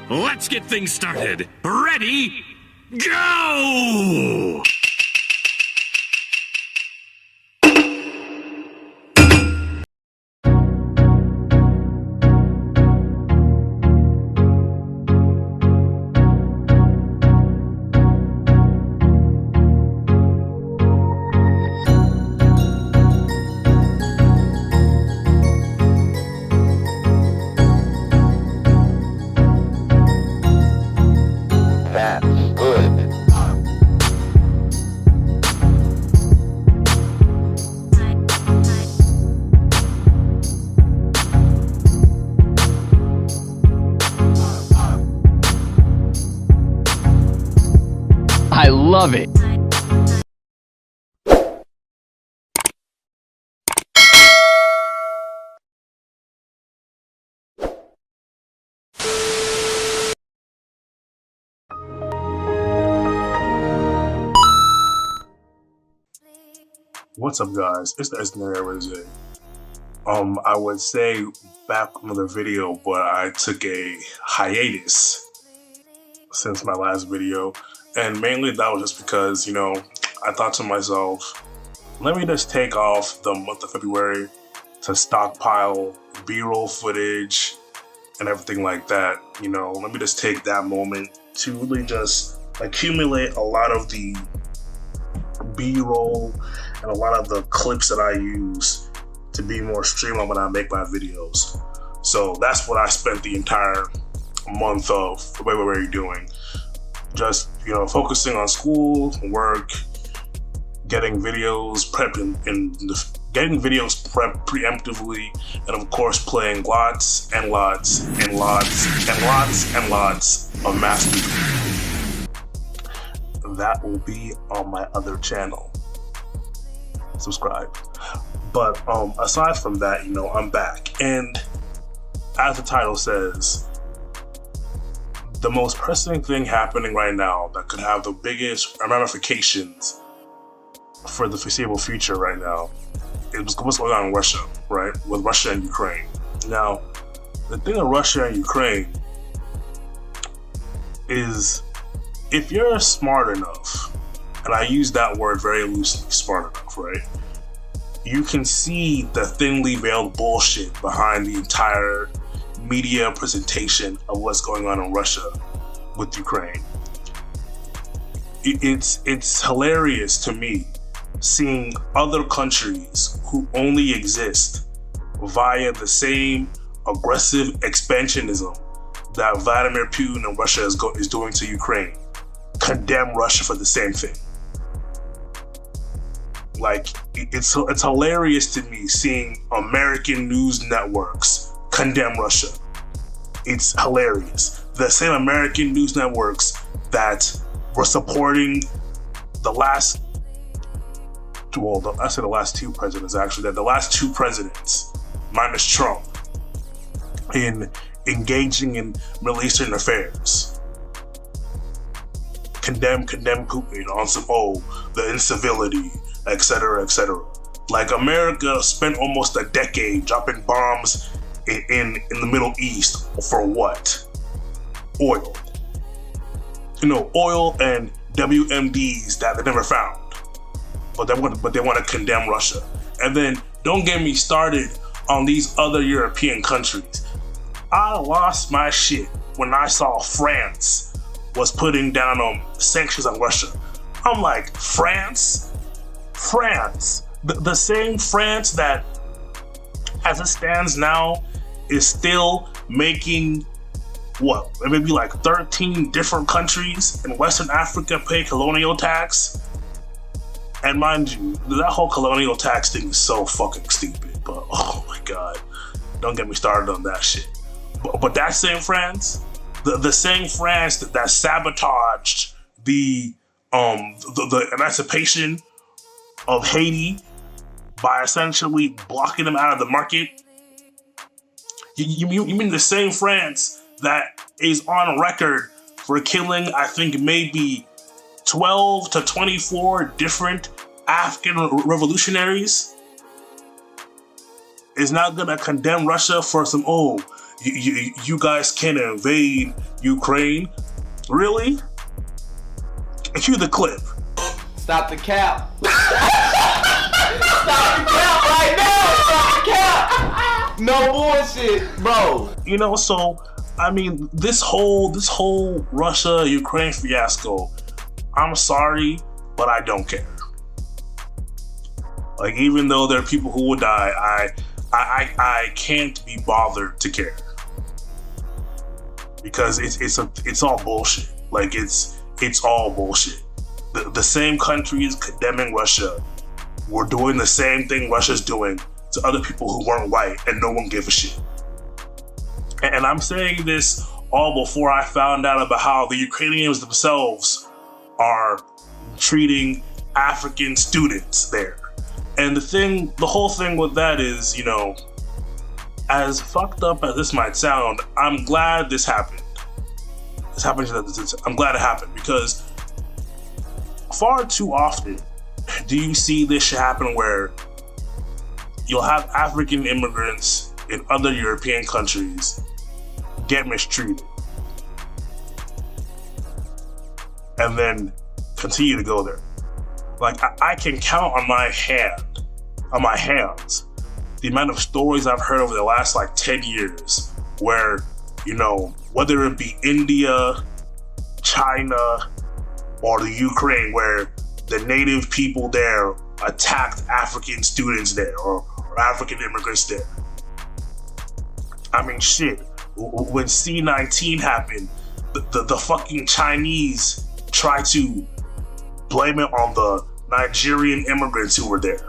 let's get things started. Ready? Go! I love it. What's up, guys? It's the Esnary Rose. I would say back another video, but I took a hiatus since my last video, and mainly that was just because, I thought to myself, let me just take off the month of February to stockpile B-roll footage and everything like that. Let me just take that moment to really just accumulate a lot of the B-roll and a lot of the clips that I use to be more streamlined when I make my videos. So that's what I spent the entire month of February doing. Just, focusing on school, work, getting videos prepped getting videos prepped preemptively, and of course playing lots and lots and lots and lots and lots of Master Chief. That will be on my other channel. Subscribe. But aside from that, I'm back, and as the title says, the most pressing thing happening right now that could have the biggest ramifications for the foreseeable future right now is what's going on in Russia, right? With Russia and Ukraine. Now, the thing with Russia and Ukraine is, if you're smart enough, and I use that word very loosely, smart enough, right? You can see the thinly veiled bullshit behind the entire media presentation of what's going on in Russia with Ukraine. It's hilarious to me seeing other countries who only exist via the same aggressive expansionism that Vladimir Putin and Russia is doing to Ukraine condemn Russia for the same thing. Like, it's hilarious to me seeing American news networks condemn Russia. It's hilarious. The same American news networks that were supporting the last two presidents, actually, the last two presidents, minus Trump, in engaging in Middle Eastern affairs. Condemn Putin on some, the incivility, etc., etc. Like, America spent almost a decade dropping bombs in the Middle East for what? Oil. Oil and WMDs that they never found. But they want to condemn Russia. And then don't get me started on these other European countries. I lost my shit when I saw France was putting down sanctions on Russia. I'm like, France? The same France that, as it stands now, is still making maybe like 13 different countries in Western Africa pay colonial tax. And mind you, that whole colonial tax thing is so fucking stupid, but oh my god, don't get me started on that shit. But that same France, the same France that sabotaged the emancipation of Haiti by essentially blocking them out of the market. You mean the same France that is on record for killing, I think, maybe 12 to 24 different African revolutionaries, is not gonna condemn Russia for some, You guys can invade Ukraine? Really? Cue the clip. Stop the cap. Stop the cap right now. Stop the cap. No bullshit, bro. You know, so I mean, this whole Russia-Ukraine fiasco, I'm sorry, but I don't care. Like, even though there are people who will die, I can't be bothered to care. Because it's all bullshit. Like, it's all bullshit. The same countries condemning Russia were doing the same thing Russia's doing to other people who weren't white, and no one gave a shit. And I'm saying this all before I found out about how the Ukrainians themselves are treating African students there. And the whole thing with that is, you know, as fucked up as this might sound, I'm glad this happened. I'm glad it happened, because far too often do you see this shit happen where you'll have African immigrants in other European countries get mistreated and then continue to go there. Like, I can count on my hands the amount of stories I've heard over the last 10 years where, you know, whether it be India, China, or the Ukraine, where the native people there attacked African students there or African immigrants there. I mean, shit, when C-19 happened, the fucking Chinese tried to blame it on the Nigerian immigrants who were there.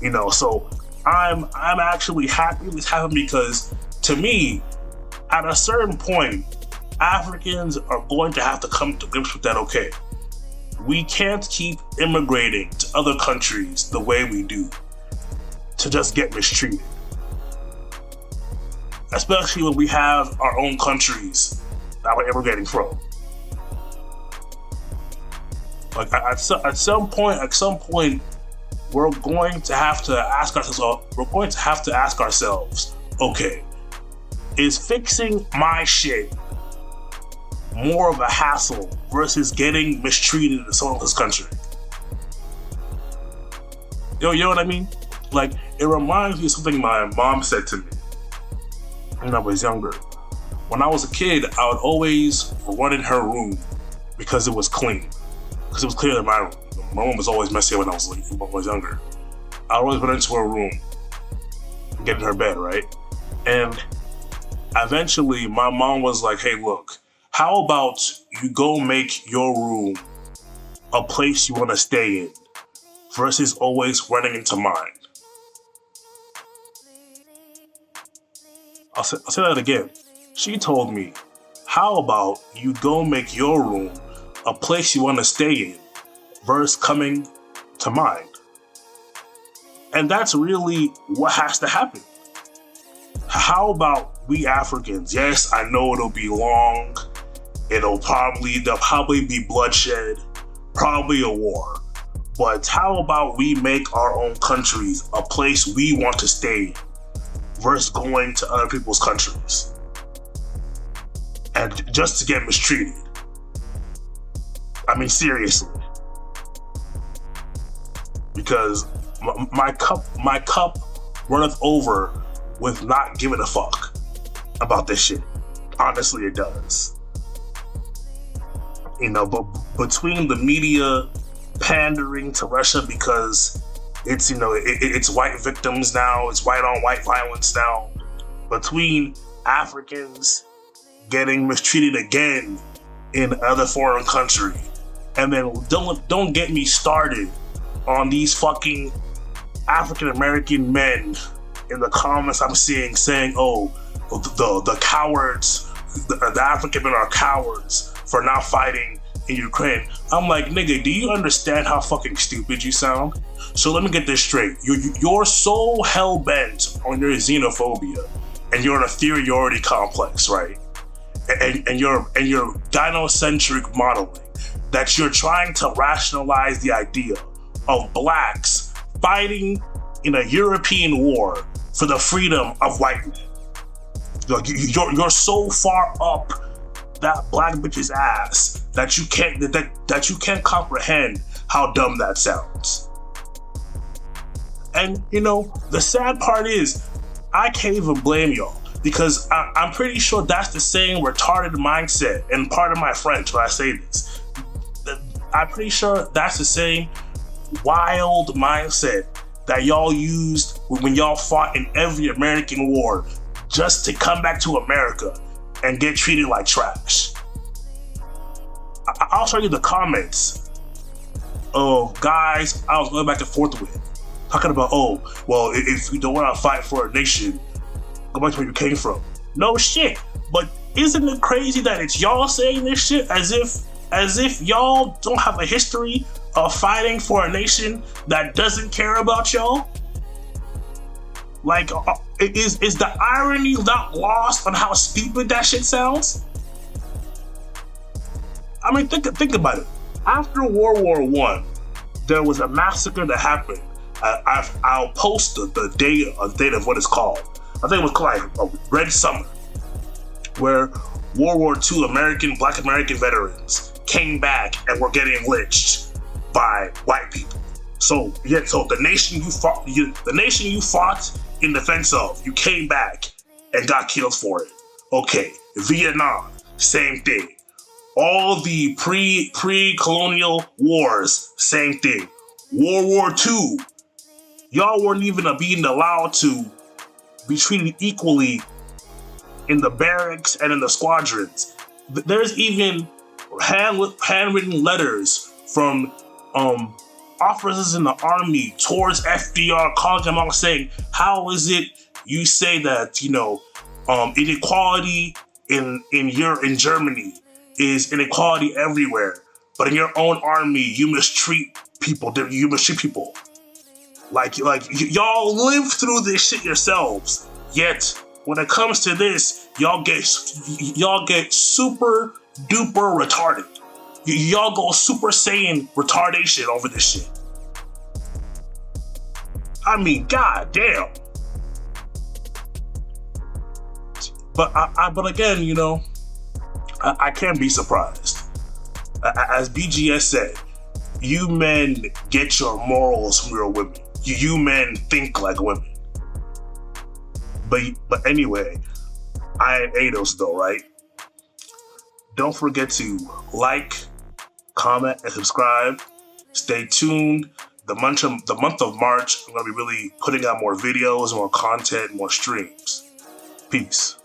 You know, so I'm actually happy this happened, because to me, at a certain point, Africans are going to have to come to grips with that. Okay, we can't keep immigrating to other countries the way we do to just get mistreated. Especially when we have our own countries that we're immigrating from. Like, at some point, we're going to have to ask ourselves, okay, is fixing my shit more of a hassle versus getting mistreated in someone else's country? You know what I mean? Like, it reminds me of something my mom said to me when I was younger. When I was a kid, I would always run in her room because it was clean. Because it was cleaner than my room. My room was always messy when I was younger. I would always run into her room and get in her bed, right? And eventually, my mom was like, hey, look, how about you go make your room a place you want to stay in versus always running into mine? I'll say that again. She told me, how about you go make your room a place you want to stay in versus coming to mine? And that's really what has to happen. How about we Africans? Yes, I know it'll be long. There'll probably be bloodshed, probably a war. But how about we make our own countries a place we want to stay in versus going to other people's countries and just to get mistreated? I mean, seriously. Because my cup runneth over with not giving a fuck about this shit. Honestly, it does. You know, but between the media pandering to Russia because it's, you know, it's white victims now, it's white on white violence now, between Africans getting mistreated again in another foreign country, and then don't get me started on these fucking African American men in the comments I'm seeing saying, oh, the cowards, the African men are cowards for not fighting in Ukraine. I'm like, nigga, do you understand how fucking stupid you sound? So let me get this straight. You're so hell-bent on your xenophobia and your inferiority complex, right? And your gynocentric modeling, that you're trying to rationalize the idea of blacks fighting in a European war for the freedom of white men. Like, you're so far up that black bitch's ass that you can't comprehend how dumb that sounds. And you know, the sad part is, I can't even blame y'all, because I'm pretty sure that's the same retarded mindset, and part of my French when I say this. I'm pretty sure that's the same wild mindset that y'all used when y'all fought in every American war just to come back to America and get treated like trash. I'll show you the comments of guys I was going back and forth with, talking about, oh, well, if you don't want to fight for a nation, go back to where you came from. No shit, but isn't it crazy that it's y'all saying this shit as if y'all don't have a history of fighting for a nation that doesn't care about y'all? Like, is the irony not lost on how stupid that shit sounds? I mean, think about it. After World War I, there was a massacre that happened. I'll post the date of what it's called. I think it was called like a Red Summer, where World War II Black American veterans came back and were getting lynched by white people. So the nation you fought in defense of, you came back and got killed for it. Okay, Vietnam, same thing. All the pre-colonial wars, same thing. World War II, y'all weren't even being allowed to be treated equally in the barracks and in the squadrons. There's even handwritten letters from officers in the army towards FDR, calling him out, saying, how is it you say that, you know, inequality in Germany is inequality everywhere, but in your own army you mistreat people. Like y'all live through this shit yourselves, yet when it comes to this, y'all get super duper retarded. Y'all go Super Saiyan retardation over this shit. I mean, god damn. But again, you know, I can't be surprised. As BGS said, you men get your morals from your women. You men think like women. But anyway, I am Ados though, right? Don't forget to like, comment, and subscribe. Stay tuned. The month of March, I'm gonna be really putting out more videos, more content, more streams. Peace.